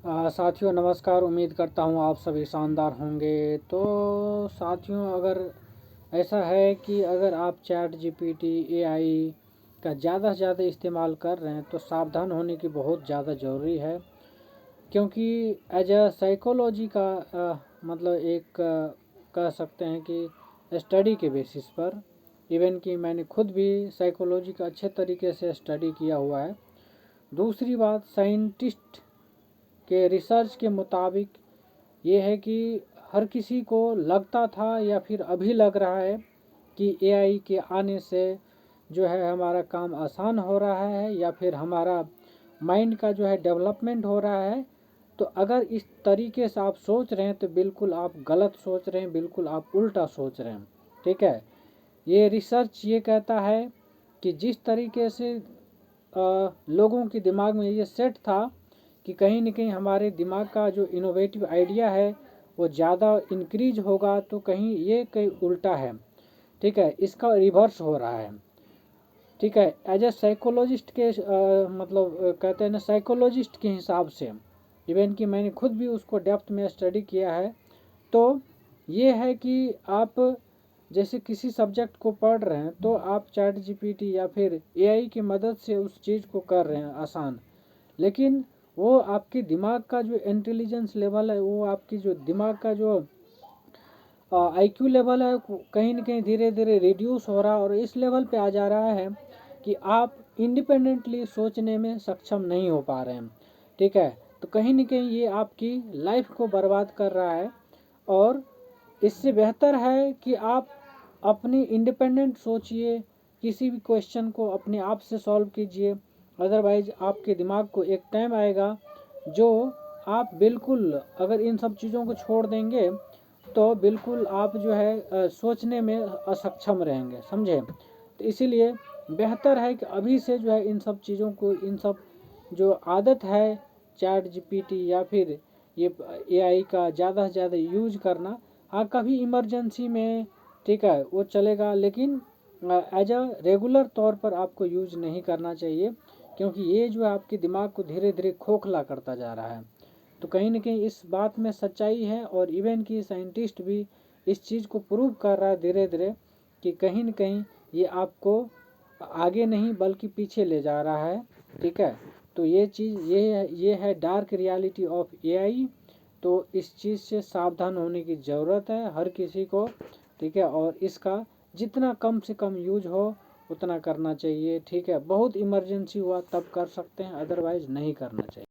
साथियों नमस्कार। उम्मीद करता हूँ आप सभी शानदार होंगे। तो साथियों, अगर ऐसा है कि अगर आप चैट जीपीटी एआई का ज़्यादा से ज़्यादा इस्तेमाल कर रहे हैं तो सावधान होने की बहुत ज़्यादा ज़रूरी है, क्योंकि एज अ साइकोलॉजी का मतलब एक कह सकते हैं कि स्टडी के बेसिस पर, इवन कि मैंने खुद भी साइकोलॉजी का अच्छे तरीके से स्टडी किया हुआ है। दूसरी बात, साइंटिस्ट के रिसर्च के मुताबिक ये है कि हर किसी को लगता था या फिर अभी लग रहा है कि एआई के आने से जो है हमारा काम आसान हो रहा है या फिर हमारा माइंड का जो है डेवलपमेंट हो रहा है। तो अगर इस तरीके से आप सोच रहे हैं तो बिल्कुल आप गलत सोच रहे हैं, बिल्कुल आप उल्टा सोच रहे हैं। ठीक है, ये रिसर्च ये कहता है कि जिस तरीके से लोगों के दिमाग में ये सेट था कि कहीं न कहीं हमारे दिमाग का जो इनोवेटिव आइडिया है वो ज़्यादा इंक्रीज होगा, तो कहीं ये कहीं उल्टा है। ठीक है, इसका रिवर्स हो रहा है। ठीक है, एज ए साइकोलॉजिस्ट के मतलब कहते हैं ना, साइकोलॉजिस्ट के हिसाब से, इवन कि मैंने खुद भी उसको डेप्थ में स्टडी किया है। तो ये है कि आप जैसे किसी सब्जेक्ट को पढ़ रहे हैं तो आप चैट जीपीटी या फिर एआई की मदद से उस चीज़ को कर रहे हैं आसान, लेकिन वो आपके दिमाग का जो इंटेलिजेंस लेवल है, वो आपकी जो दिमाग का जो आईक्यू लेवल है, कहीं ना कहीं धीरे धीरे रिड्यूस हो रहा है और इस लेवल पे आ जा रहा है कि आप इंडिपेंडेंटली सोचने में सक्षम नहीं हो पा रहे हैं। ठीक है, तो कहीं ना कहीं ये आपकी लाइफ को बर्बाद कर रहा है। और इससे बेहतर है कि आप अपनी इंडिपेंडेंट सोचिए, किसी भी क्वेश्चन को अपने आप से सॉल्व कीजिए। अदरवाइज आपके दिमाग को एक टाइम आएगा जो आप बिल्कुल अगर इन सब चीज़ों को छोड़ देंगे तो बिल्कुल आप जो है सोचने में असक्षम रहेंगे, समझे। तो इसीलिए बेहतर है कि अभी से जो है इन सब चीज़ों को, इन सब जो आदत है चैट जीपीटी या फिर ये एआई का ज़्यादा से ज़्यादा यूज करना, हाँ कभी इमरजेंसी में ठीक है वो चलेगा, लेकिन एज अ रेगुलर तौर पर आपको यूज नहीं करना चाहिए, क्योंकि ये जो है आपके दिमाग को धीरे धीरे खोखला करता जा रहा है। तो कहीं ना कहीं इस बात में सच्चाई है और इवन की साइंटिस्ट भी इस चीज़ को प्रूव कर रहा है धीरे धीरे कि कहीं ना कहीं ये आपको आगे नहीं बल्कि पीछे ले जा रहा है। ठीक है, तो ये चीज़ ये है डार्क रियलिटी ऑफ एआई। तो इस चीज़ से सावधान होने की ज़रूरत है हर किसी को। ठीक है, और इसका जितना कम से कम यूज हो उतना करना चाहिए। ठीक है, बहुत इमरजेंसी हुआ तब कर सकते हैं, अदरवाइज नहीं करना चाहिए।